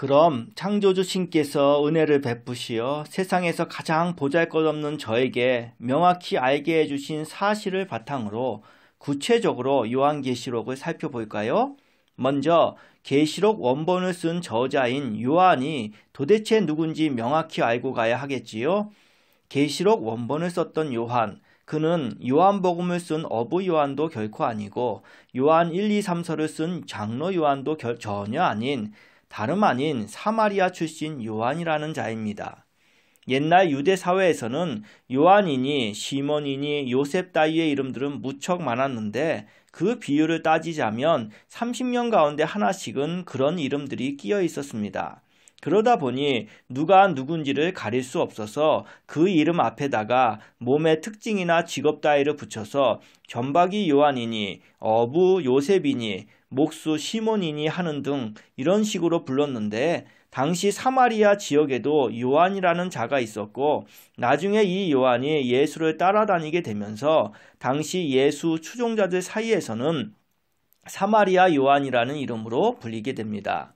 그럼 창조주 신께서 은혜를 베푸시어 세상에서 가장 보잘것없는 저에게 명확히 알게 해주신 사실을 바탕으로 구체적으로 요한계시록을 살펴볼까요? 먼저 계시록 원본을 쓴 저자인 요한이 도대체 누군지 명확히 알고 가야 하겠지요. 계시록 원본을 썼던 요한, 그는 요한복음을 쓴 어부 요한도 결코 아니고 요한 1, 2, 3서를 쓴 장로 요한도 전혀 아닌 다름 아닌 사마리아 출신 요한이라는 자입니다. 옛날 유대 사회에서는 요한이니 시몬이니 요셉 따위의 이름들은 무척 많았는데 그 비율을 따지자면 30명 가운데 하나씩은 그런 이름들이 끼어 있었습니다. 그러다 보니 누가 누군지를 가릴 수 없어서 그 이름 앞에다가 몸의 특징이나 직업 따위를 붙여서 전박이 요한이니 어부 요셉이니 목수 시몬이니 하는 등 이런 식으로 불렀는데 당시 사마리아 지역에도 요한이라는 자가 있었고 나중에 이 요한이 예수를 따라다니게 되면서 당시 예수 추종자들 사이에서는 사마리아 요한이라는 이름으로 불리게 됩니다.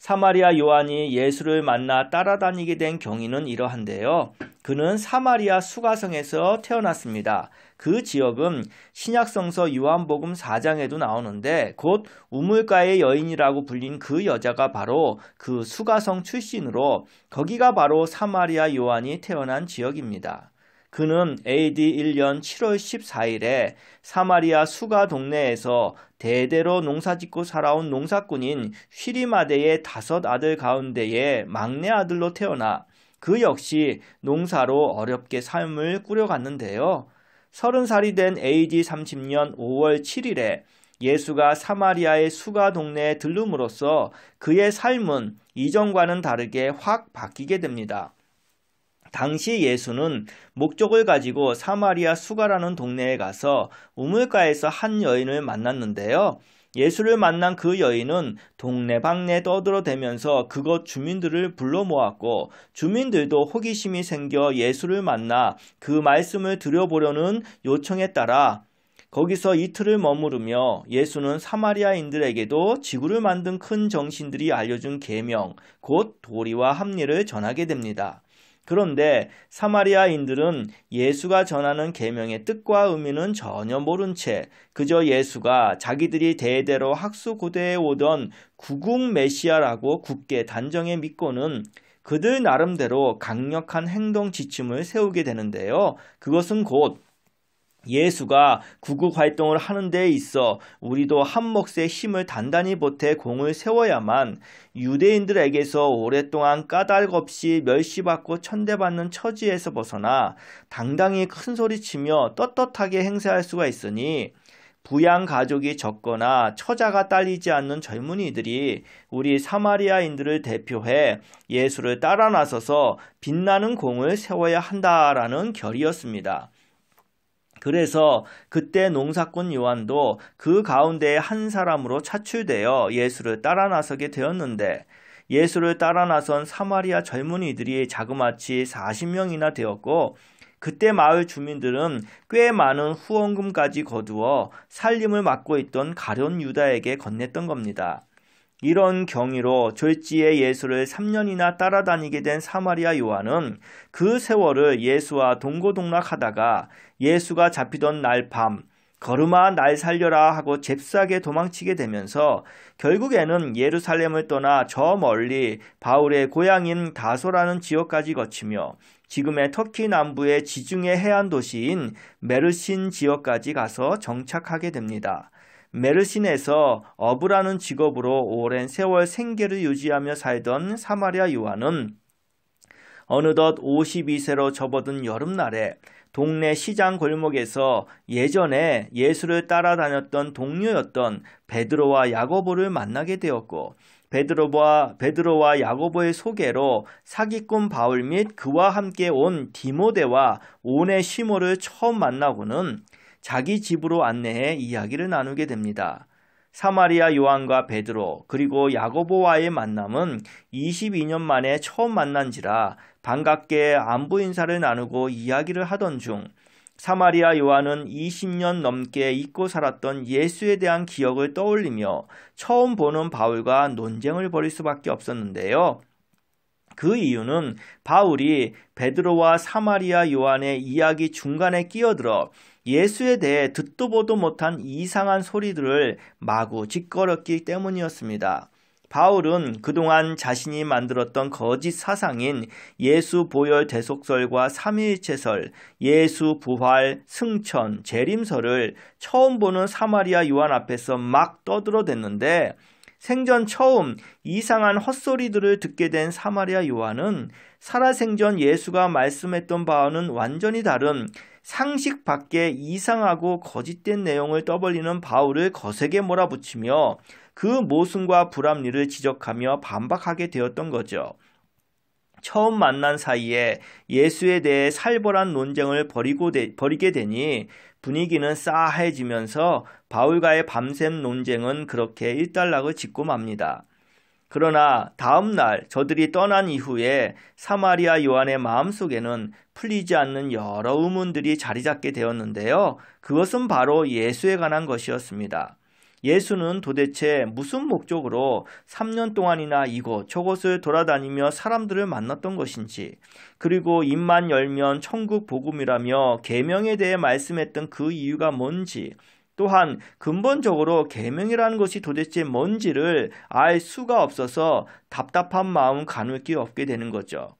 사마리아 요한이 예수를 만나 따라다니게 된 경위는 이러한데요. 그는 사마리아 수가성에서 태어났습니다. 그 지역은 신약성서 요한복음 4장에도 나오는데 곧 우물가의 여인이라고 불린 그 여자가 바로 그 수가성 출신으로 거기가 바로 사마리아 요한이 태어난 지역입니다. 그는 AD 1년 7월 14일에 사마리아 수가 동네에서 대대로 농사짓고 살아온 농사꾼인 쉬리마데의 5 아들 가운데의 막내 아들로 태어나 그 역시 농사로 어렵게 삶을 꾸려갔는데요. 30살이 된 AD 30년 5월 7일에 예수가 사마리아의 수가 동네에 들름으로써 그의 삶은 이전과는 다르게 확 바뀌게 됩니다. 당시 예수는 목적을 가지고 사마리아 수가라는 동네에 가서 우물가에서 한 여인을 만났는데요. 예수를 만난 그 여인은 동네방네 떠들어대면서 그곳 주민들을 불러 모았고 주민들도 호기심이 생겨 예수를 만나 그 말씀을 들여보려는 요청에 따라 거기서 이틀을 머무르며 예수는 사마리아인들에게도 지구를 만든 큰 정신들이 알려준 계명, 곧 도리와 합리를 전하게 됩니다. 그런데 사마리아인들은 예수가 전하는 계명의 뜻과 의미는 전혀 모른 채 그저 예수가 자기들이 대대로 학수고대에 오던 구국 메시아라고 굳게 단정해 믿고는 그들 나름대로 강력한 행동 지침을 세우게 되는데요. 그것은 곧 예수가 구국 활동을 하는 데에 있어 우리도 한 몫의 힘을 단단히 보태 공을 세워야만 유대인들에게서 오랫동안 까닭 없이 멸시받고 천대받는 처지에서 벗어나 당당히 큰소리치며 떳떳하게 행세할 수가 있으니 부양 가족이 적거나 처자가 딸리지 않는 젊은이들이 우리 사마리아인들을 대표해 예수를 따라 나서서 빛나는 공을 세워야 한다라는 결의였습니다. 그래서 그때 농사꾼 요한도 그 가운데의 한 사람으로 차출되어 예수를 따라 나서게 되었는데 예수를 따라 나선 사마리아 젊은이들이 자그마치 40명이나 되었고 그때 마을 주민들은 꽤 많은 후원금까지 거두어 살림을 맡고 있던 가룟 유다에게 건넸던 겁니다. 이런 경위로 졸지에 예수를 3년이나 따라다니게 된 사마리아 요한은 그 세월을 예수와 동고동락하다가 예수가 잡히던 날 밤 걸음아 날 살려라 하고 잽싸게 도망치게 되면서 결국에는 예루살렘을 떠나 저 멀리 바울의 고향인 다소라는 지역까지 거치며 지금의 터키 남부의 지중해 해안 도시인 메르신 지역까지 가서 정착하게 됩니다. 메르신에서 어부라는 직업으로 오랜 세월 생계를 유지하며 살던 사마리아 요한은 어느덧 52세로 접어든 여름날에 동네 시장 골목에서 예전에 예수를 따라다녔던 동료였던 베드로와 야고보를 만나게 되었고 베드로와 야고보의 소개로 사기꾼 바울 및 그와 함께 온 디모데와 오네시모를 처음 만나고는 자기 집으로 안내해 이야기를 나누게 됩니다. 사마리아 요한과 베드로 그리고 야고보와의 만남은 22년 만에 처음 만난지라 반갑게 안부 인사를 나누고 이야기를 하던 중 사마리아 요한은 20년 넘게 잊고 살았던 예수에 대한 기억을 떠올리며 처음 보는 바울과 논쟁을 벌일 수밖에 없었는데요. 그 이유는 바울이 베드로와 사마리아 요한의 이야기 중간에 끼어들어 예수에 대해 듣도 보도 못한 이상한 소리들을 마구 짓거렸기 때문이었습니다. 바울은 그동안 자신이 만들었던 거짓 사상인 예수 보혈 대속설과 삼위일체설, 예수 부활, 승천, 재림설을 처음 보는 사마리아 요한 앞에서 막 떠들어댔는데 생전 처음 이상한 헛소리들을 듣게 된 사마리아 요한은 살아생전 예수가 말씀했던 바와는 완전히 다른 상식 밖의 이상하고 거짓된 내용을 떠벌리는 바울을 거세게 몰아붙이며 그 모순과 불합리를 지적하며 반박하게 되었던 거죠. 처음 만난 사이에 예수에 대해 살벌한 논쟁을 벌이게 되니 분위기는 싸해지면서 바울과의 밤샘 논쟁은 그렇게 일단락을 짓고 맙니다. 그러나 다음 날 저들이 떠난 이후에 사마리아 요한의 마음속에는 풀리지 않는 여러 의문들이 자리 잡게 되었는데요. 그것은 바로 예수에 관한 것이었습니다. 예수는 도대체 무슨 목적으로 3년 동안이나 이곳 저곳을 돌아다니며 사람들을 만났던 것인지, 그리고 입만 열면 천국 복음이라며 계명에 대해 말씀했던 그 이유가 뭔지, 또한 근본적으로 계명이라는 것이 도대체 뭔지를 알 수가 없어서 답답한 마음 가눌 길 없게 되는 거죠.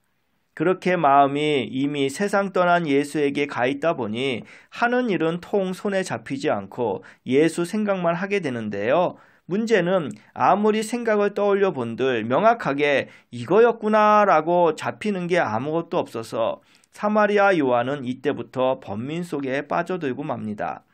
그렇게 마음이 이미 세상 떠난 예수에게 가 있다 보니 하는 일은 통 손에 잡히지 않고 예수 생각만 하게 되는데요. 문제는 아무리 생각을 떠올려 본들 명확하게 이거였구나라고 잡히는 게 아무것도 없어서 사마리아 요한은 이때부터 번민 속에 빠져들고 맙니다.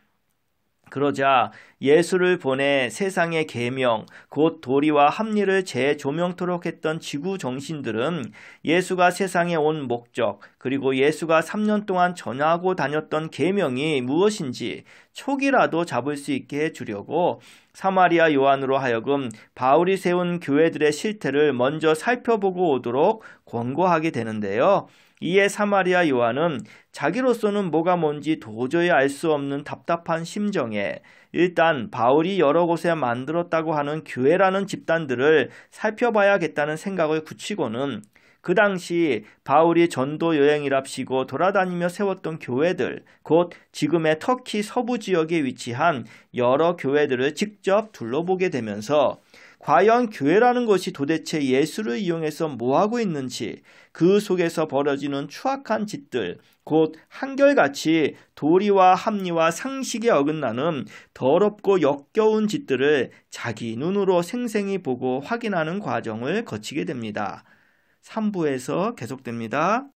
그러자 예수를 보내 세상의 계명, 곧 도리와 합리를 재조명토록 했던 지구 정신들은 예수가 세상에 온 목적, 그리고 예수가 3년 동안 전하고 다녔던 계명이 무엇인지 촉이라도 잡을 수 있게 해주려고 사마리아 요한으로 하여금 바울이 세운 교회들의 실태를 먼저 살펴보고 오도록 권고하게 되는데요. 이에 사마리아 요한은 자기로서는 뭐가 뭔지 도저히 알 수 없는 답답한 심정에 일단 바울이 여러 곳에 만들었다고 하는 교회라는 집단들을 살펴봐야겠다는 생각을 굳히고는 그 당시 바울이 전도 여행이랍시고 돌아다니며 세웠던 교회들, 곧 지금의 터키 서부 지역에 위치한 여러 교회들을 직접 둘러보게 되면서 과연 교회라는 것이 도대체 예수를 이용해서 뭐하고 있는지, 그 속에서 벌어지는 추악한 짓들, 곧 한결같이 도리와 합리와 상식에 어긋나는 더럽고 역겨운 짓들을 자기 눈으로 생생히 보고 확인하는 과정을 거치게 됩니다. 3부에서 계속됩니다.